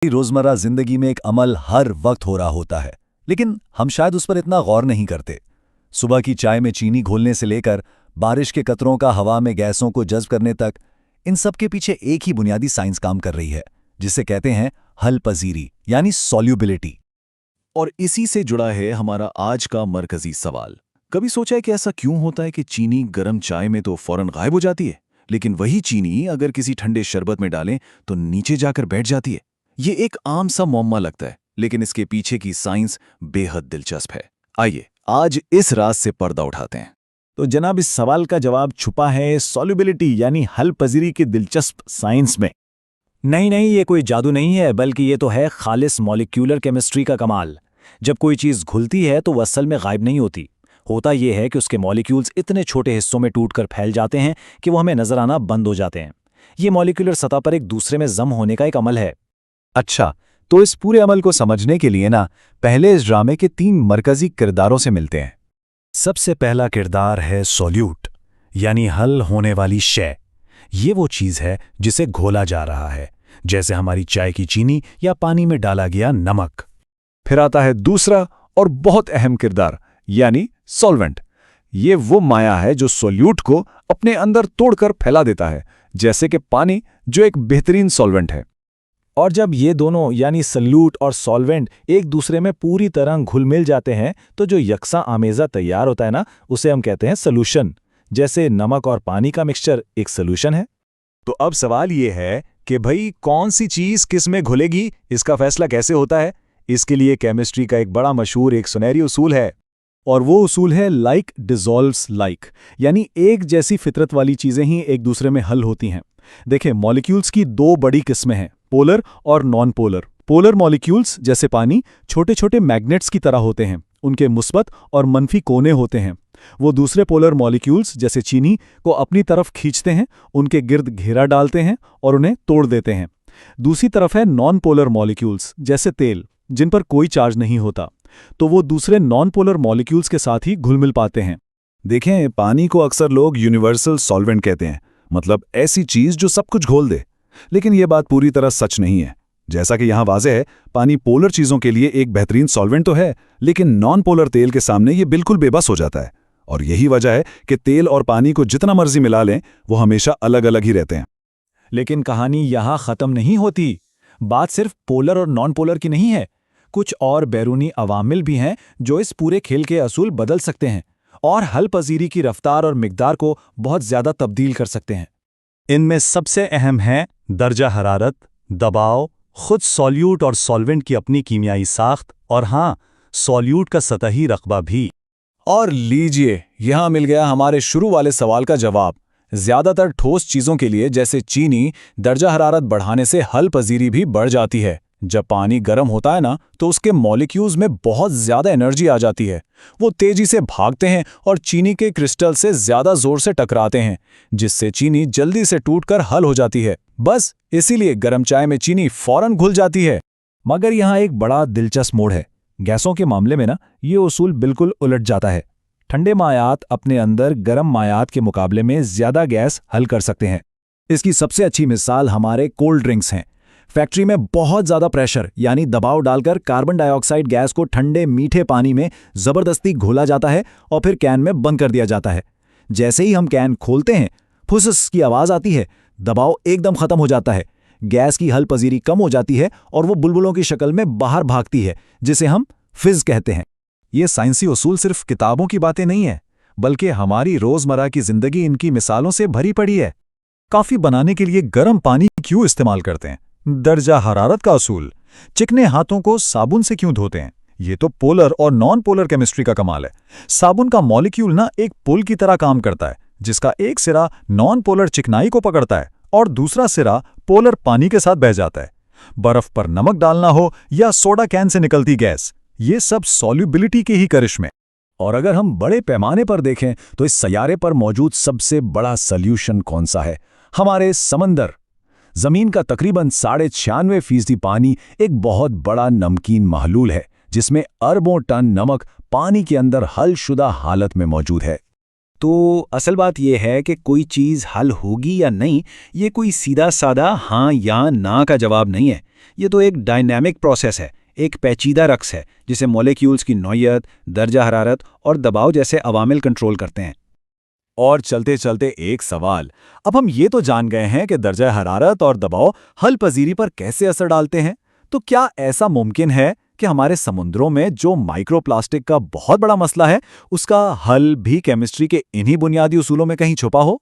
हमारी रोजमर्रा जिंदगी में एक अमल हर वक्त हो रहा होता है, लेकिन हम शायद उस पर इतना गौर नहीं करते। सुबह की चाय में चीनी घोलने से लेकर बारिश के कतरों का हवा में गैसों को जज्ब करने तक, इन सब के पीछे एक ही बुनियादी साइंस काम कर रही है, जिसे कहते हैं हल पजीरी यानी सॉल्युबिलिटी। और इसी से जुड़ा है हमारा आज का मरकजी सवाल। कभी सोचा है कि ऐसा क्यों होता है कि चीनी गर्म चाय में तो फौरन गायब हो जाती है, लेकिन वही चीनी अगर किसी ठंडे शरबत में डालें तो नीचे जाकर बैठ जाती है? ये एक आम सा मौम्मा लगता है, लेकिन इसके पीछे की साइंस बेहद दिलचस्प है। आइए आज इस राज से पर्दा उठाते हैं। तो जनाब, इस सवाल का जवाब छुपा है सॉल्युबिलिटी यानी हल पजीरी की दिलचस्प साइंस में। नहीं, ये कोई जादू नहीं है, बल्कि ये तो है खालिस मॉलिक्यूलर केमिस्ट्री का कमाल। जब कोई चीज़ घुलती है तो वह असल में गायब नहीं होती। होता यह है कि उसके मॉलिक्यूल्स इतने छोटे हिस्सों में टूटकर फैल जाते हैं कि वो हमें नजर आना बंद हो जाते हैं। ये मॉलिक्यूलर सतह पर एक दूसरे में जम होने का एक अमल है। अच्छा, तो इस पूरे अमल को समझने के लिए पहले इस ड्रामे के 3 मरकजी किरदारों से मिलते हैं। सबसे पहला किरदार है सॉल्यूट यानी हल होने वाली शय। ये वो चीज़ है जिसे घोला जा रहा है, जैसे हमारी चाय की चीनी या पानी में डाला गया नमक। फिर आता है दूसरा और बहुत अहम किरदार यानी सॉल्वेंट। ये वो माया है जो सॉल्यूट को अपने अंदर तोड़कर फैला देता है, जैसे कि पानी जो एक बेहतरीन सॉल्वेंट है। और जब ये दोनों यानी सॉल्यूट और सॉल्वेंट एक दूसरे में पूरी तरह घुल मिल जाते हैं तो जो यकसा आमेजा तैयार होता है उसे हम कहते हैं सॉल्यूशन। जैसे नमक और पानी का मिक्सचर एक सॉल्यूशन है। तो अब सवाल ये है कि भाई कौन सी चीज किस में घुलेगी, इसका फैसला कैसे होता है? इसके लिए केमिस्ट्री का एक बड़ा मशहूर एक सुनहरी उसूल है, और वो उसूल है लाइक डिसॉल्व्स लाइक, यानी एक जैसी फितरत वाली चीजें ही एक दूसरे में हल होती हैं। देखें, मॉलिक्यूल्स की 2 बड़ी किस्में हैं, पोलर और नॉन पोलर। पोलर मॉलिक्यूल्स जैसे पानी छोटे छोटे मैग्नेट्स की तरह होते हैं, उनके मुस्बत और मनफी कोने होते हैं। वो दूसरे पोलर मॉलिक्यूल्स जैसे चीनी को अपनी तरफ खींचते हैं, उनके गिर्द घेरा डालते हैं और उन्हें तोड़ देते हैं। दूसरी तरफ है नॉन पोलर मॉलिक्यूल्स जैसे तेल, जिन पर कोई चार्ज नहीं होता, तो वो दूसरे नॉन पोलर मॉलिक्यूल्स के साथ ही घुल मिल पाते हैं। देखें, पानी को अक्सर लोग यूनिवर्सल सॉल्वेंट कहते हैं, मतलब ऐसी चीज जो सब कुछ घोल दे। लेकिन यह बात पूरी तरह सच नहीं है। जैसा कि यहां वाज़ेह है, पानी पोलर चीजों के लिए एक बेहतरीन सॉल्वेंट तो है, लेकिन नॉन पोलर तेल के सामने ये बिल्कुल बेबस हो जाता है। और यही वजह है कि तेल और पानी को जितना मर्जी मिला लें, वो हमेशा अलग अलग ही रहते हैं। लेकिन कहानी यहां खत्म नहीं होती। बात सिर्फ पोलर और नॉन पोलर की नहीं है। कुछ और बैरूनी अवामिल भी हैं जो इस पूरे खेल के असूल बदल सकते हैं और हल पजीरी की रफ्तार और मिकदार को बहुत ज्यादा तब्दील कर सकते हैं। इनमें सबसे अहम है दर्जा हरारत, दबाव, खुद सॉल्यूट और सॉल्वेंट की अपनी कीमियाई साख्त, और हाँ, सॉल्यूट का सतही रकबा भी। और लीजिए, यहां मिल गया हमारे शुरू वाले सवाल का जवाब। ज्यादातर ठोस चीजों के लिए जैसे चीनी, दर्जा हरारत बढ़ाने से हल पजीरी भी बढ़ जाती है। जब पानी गर्म होता है तो उसके मॉलिक्यूल्स में बहुत ज्यादा एनर्जी आ जाती है। वो तेजी से भागते हैं और चीनी के क्रिस्टल से ज्यादा जोर से टकराते हैं, जिससे चीनी जल्दी से टूटकर हल हो जाती है। बस इसीलिए गर्म चाय में चीनी फौरन घुल जाती है। मगर यहाँ एक बड़ा दिलचस्प मोड़ है। गैसों के मामले में ये उसूल बिल्कुल उलट जाता है। ठंडे मायात अपने अंदर गर्म मायात के मुकाबले में ज्यादा गैस हल कर सकते हैं। इसकी सबसे अच्छी मिसाल हमारे कोल्ड ड्रिंक्स हैं। फैक्ट्री में बहुत ज्यादा प्रेशर यानी दबाव डालकर कार्बन डाइऑक्साइड गैस को ठंडे मीठे पानी में जबरदस्ती घोला जाता है और फिर कैन में बंद कर दिया जाता है। जैसे ही हम कैन खोलते हैं, फुसस की आवाज आती है, दबाव एकदम खत्म हो जाता है, गैस की हल पजीरी कम हो जाती है और वो बुलबुलों की शक्ल में बाहर भागती है, जिसे हम फिज कहते हैं। ये साइंसी उसूल सिर्फ किताबों की बातें नहीं है, बल्कि हमारी रोजमर्रा की जिंदगी इनकी मिसालों से भरी पड़ी है। कॉफी बनाने के लिए गर्म पानी क्यों इस्तेमाल करते हैं? दर्जा हरारत का असूल। चिकने हाथों को साबुन से क्यों धोते हैं? ये तो पोलर और नॉन पोलर केमिस्ट्री का कमाल है। साबुन का मॉलिक्यूल एक पुल की तरह काम करता है, जिसका एक सिरा नॉन पोलर चिकनाई को पकड़ता है और दूसरा सिरा पोलर पानी के साथ बह जाता है। बर्फ पर नमक डालना हो या सोडा कैन से निकलती गैस, ये सब सॉल्युबिलिटी के ही करिश्मे। और अगर हम बड़े पैमाने पर देखें तो इस सैयारे पर मौजूद सबसे बड़ा सॉल्यूशन कौन सा है? हमारे समंदर। जमीन का तकरीबन 96.5% पानी एक बहुत बड़ा नमकीन महलूल है, जिसमें अरबों टन नमक पानी के अंदर हलशुदा हालत में मौजूद है। तो असल बात यह है कि कोई चीज़ हल होगी या नहीं, ये कोई सीधा साधा हाँ या ना का जवाब नहीं है। ये तो एक डायनामिक प्रोसेस है, एक पेचीदा रक्स है जिसे मॉलिक्यूल्स की नौयत, दर्जा हरारत और दबाव जैसे अवामिल कंट्रोल करते हैं। और चलते चलते एक सवाल, अब हम ये तो जान गए हैं कि दर्जा हरारत और दबाव हल पजीरी पर कैसे असर डालते हैं, तो क्या ऐसा मुमकिन है कि हमारे समुद्रों में जो माइक्रोप्लास्टिक का बहुत बड़ा मसला है, उसका हल भी केमिस्ट्री के इन्हीं बुनियादी उसूलों में कहीं छुपा हो?